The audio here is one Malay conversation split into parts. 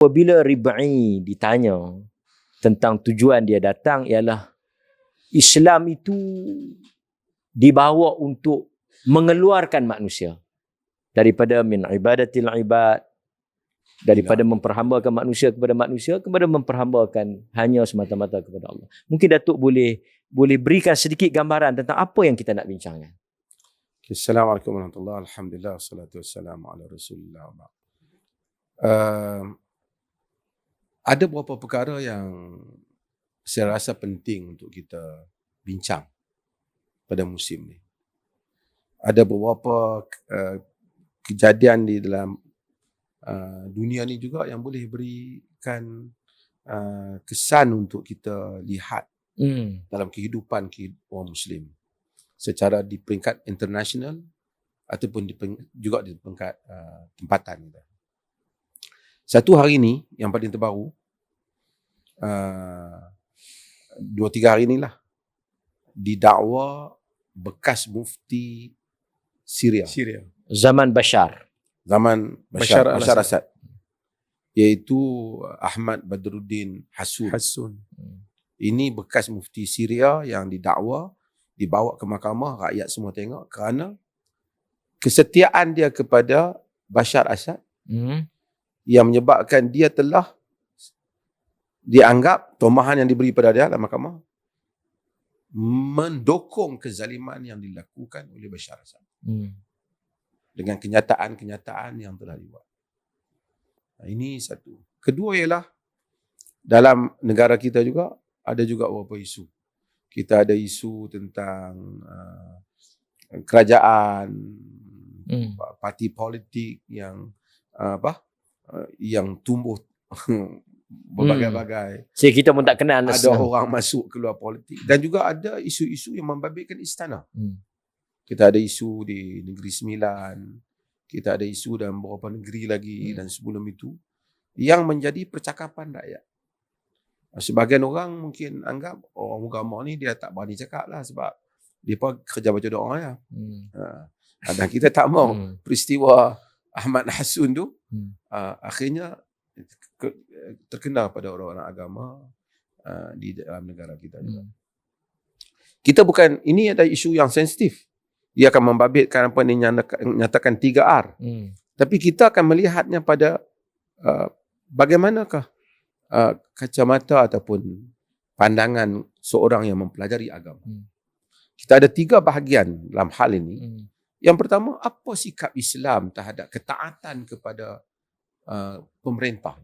Apabila Rib'i ditanya tentang tujuan dia datang, ialah Islam itu dibawa untuk mengeluarkan manusia daripada min ibadatil ibad, daripada memperhambakan manusia kepada memperhambakan hanya semata-mata kepada Allah. Mungkin Datuk boleh berikan sedikit gambaran tentang apa yang kita nak bincangkan. Assalamualaikum warahmatullahi wabarakatuh. Alhamdulillah wassalatu wassalamu ala Rasulillah. Ada beberapa perkara yang saya rasa penting untuk kita bincang pada musim ni. Ada beberapa kejadian di dalam dunia ni juga yang boleh berikan kesan untuk kita lihat dalam kehidupan orang Muslim secara di peringkat international ataupun juga di peringkat tempatan kita. Satu hari ni yang paling terbaru, 2-3 hari inilah, didakwa bekas mufti Syria. Zaman Bashar Assad, iaitu Ahmad Badruddin Hassun. Ini bekas mufti Syria yang didakwa, dibawa ke mahkamah, rakyat semua tengok, kerana kesetiaan dia kepada Bashar Assad yang menyebabkan dia telah dianggap tomahan yang diberi pada dia dalam mahkamah mendukung kezaliman yang dilakukan oleh Bashar Assad dengan kenyataan-kenyataan yang telah dibuat. Ini satu. Kedua ialah dalam negara kita juga ada juga beberapa isu. Kita ada isu tentang kerajaan, parti politik yang yang tumbuh berbagai-bagai. Jadi kita pun tak kenal. Ada orang masuk keluar politik dan juga ada isu-isu yang membabitkan istana. Kita ada isu di Negeri Sembilan, kita ada isu dalam beberapa negeri lagi dan sebelum itu yang menjadi percakapan rakyat. Sebahagian orang mungkin anggap orang agama ni dia tak berani cakap lah sebab dia pun kerja baca doa ya. Dan kita tak mau peristiwa Ahmad Hassun tu akhirnya terkena pada orang-orang agama di dalam negara kita juga. Kita bukan, ini ada isu yang sensitif. Dia akan membabitkan apa yang nyatakan 3R. Tapi kita akan melihatnya pada bagaimanakah kacamata ataupun pandangan seorang yang mempelajari agama. Kita ada 3 bahagian dalam hal ini. Yang pertama, apa sikap Islam terhadap ketaatan kepada pemerintah?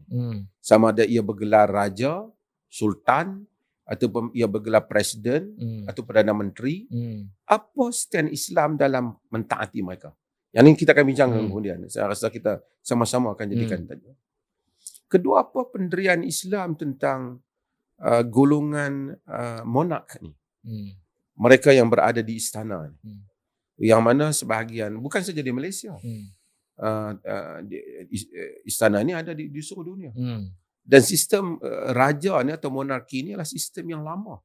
Sama ada ia bergelar raja, sultan, ataupun ia bergelar presiden atau Perdana Menteri. Apa stand Islam dalam mentaati mereka? Yang ini kita akan bincangkan kemudian. Saya rasa kita sama-sama akan jadikan tadi. Kedua, apa pendirian Islam tentang golongan monark ni? Mereka yang berada di istana ni. Yang mana sebahagian, bukan saja di Malaysia, istana ni ada di seluruh dunia. Dan sistem raja ni atau monarki ni adalah sistem yang lama.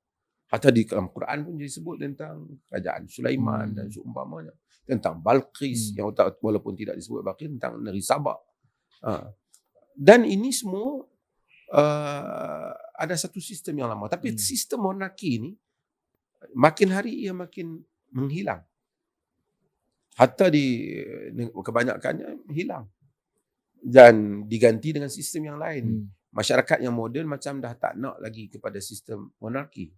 Hatta di dalam Quran pun disebut tentang kerajaan Sulaiman dan seumpamanya. Tentang Balqis, yang walaupun tidak disebut Balqis, tentang Negeri Sabak. Dan ini semua ada satu sistem yang lama. Tapi sistem monarki ni makin hari ia makin menghilang. Hatta di kebanyakannya hilang dan diganti dengan sistem yang lain. Masyarakat yang moden macam dah tak nak lagi kepada sistem monarki.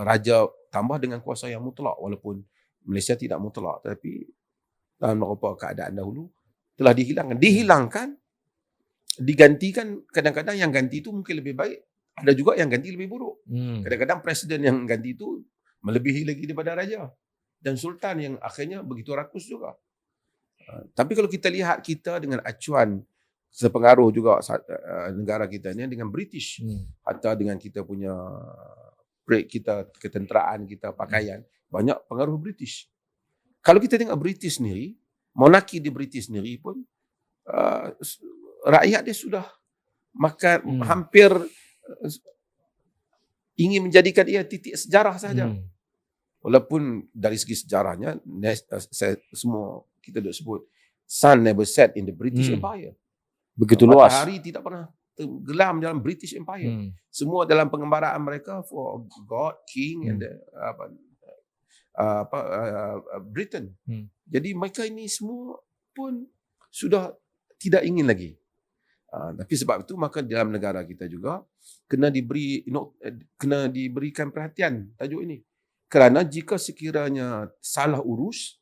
Raja tambah dengan kuasa yang mutlak, walaupun Malaysia tidak mutlak, tapi dalam beberapa keadaan dahulu telah dihilangkan, digantikan. Kadang-kadang yang ganti itu mungkin lebih baik, ada juga yang ganti lebih buruk. Kadang-kadang presiden yang ganti itu melebihi lagi daripada raja dan sultan yang akhirnya begitu rakus juga. Tapi kalau kita lihat kita dengan acuan sepengaruh juga negara kita ni dengan British, hatta dengan kita punya kita, ketenteraan kita, pakaian, banyak pengaruh British. Kalau kita tengok British sendiri, monarki di British sendiri pun rakyat dia sudah makan hampir ingin menjadikan ia titik sejarah saja. Walaupun dari segi sejarahnya semua kita dah sebut sun never set in the British Empire. Begitu luas. Matahari tidak pernah tenggelam dalam British Empire. Semua dalam pengembaraan mereka for God, King and Britain. Jadi mereka ini semua pun sudah tidak ingin lagi. Tapi sebab itu maka dalam negara kita juga kena diberikan perhatian tajuk ini. Kerana jika sekiranya salah urus,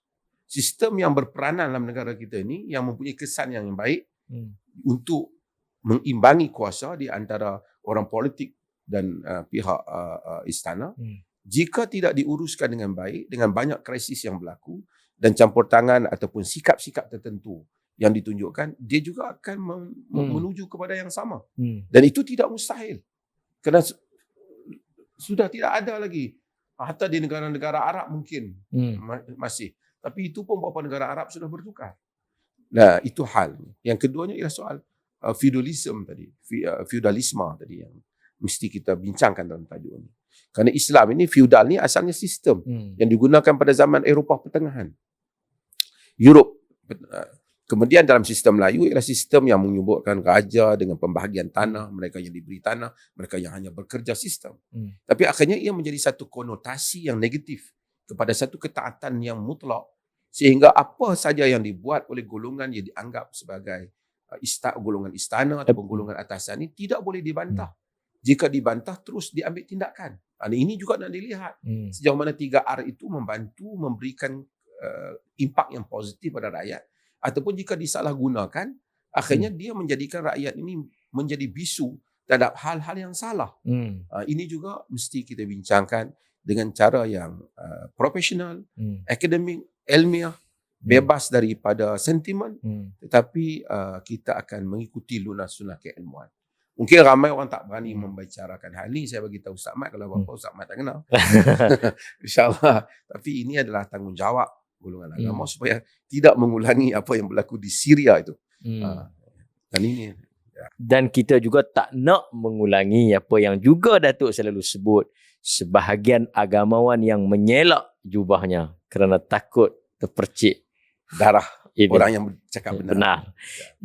sistem yang berperanan dalam negara kita ini yang mempunyai kesan yang baik untuk mengimbangi kuasa di antara orang politik dan pihak istana, jika tidak diuruskan dengan baik, dengan banyak krisis yang berlaku dan campur tangan ataupun sikap-sikap tertentu yang ditunjukkan, dia juga akan menuju kepada yang sama. Dan itu tidak mustahil. Kerana sudah tidak ada lagi. Hatta di negara-negara Arab mungkin masih. Tapi itu pun beberapa negara Arab sudah bertukar. Nah, itu hal. Yang keduanya ialah soal feudalisme tadi. Feudalisme tadi yang mesti kita bincangkan dalam tajuk ini. Kerana Islam ini, feudal ni asalnya sistem yang digunakan pada zaman Eropah Pertengahan. Europe. Kemudian dalam sistem Melayu ialah sistem yang menyebutkan raja dengan pembahagian tanah, mereka yang diberi tanah, mereka yang hanya bekerja sistem. Tapi akhirnya ia menjadi satu konotasi yang negatif kepada satu ketaatan yang mutlak, sehingga apa saja yang dibuat oleh golongan yang dianggap sebagai golongan istana atau golongan atasan ini tidak boleh dibantah. Jika dibantah terus diambil tindakan. Ini juga nak dilihat sejauh mana 3R itu membantu memberikan impak yang positif pada rakyat. Ataupun jika disalahgunakan, akhirnya dia menjadikan rakyat ini menjadi bisu terhadap hal-hal yang salah. Ini juga mesti kita bincangkan dengan cara yang profesional, akademik, ilmiah, bebas daripada sentimen, tetapi kita akan mengikuti lunas sunnah keilmuan. Mungkin ramai orang tak berani membicarakan hal ini. Saya bagi tahu Ustaz Mat, kalau apa Ustaz Mat tak kenal. InsyaAllah. Tapi ini adalah tanggungjawab golongan agama supaya tidak mengulangi apa yang berlaku di Syria itu. Dan ini. Dan kita juga tak nak mengulangi apa yang juga Datuk selalu sebut, sebahagian agamawan yang menyelak jubahnya kerana takut terpercik darah orang yang cakap benar.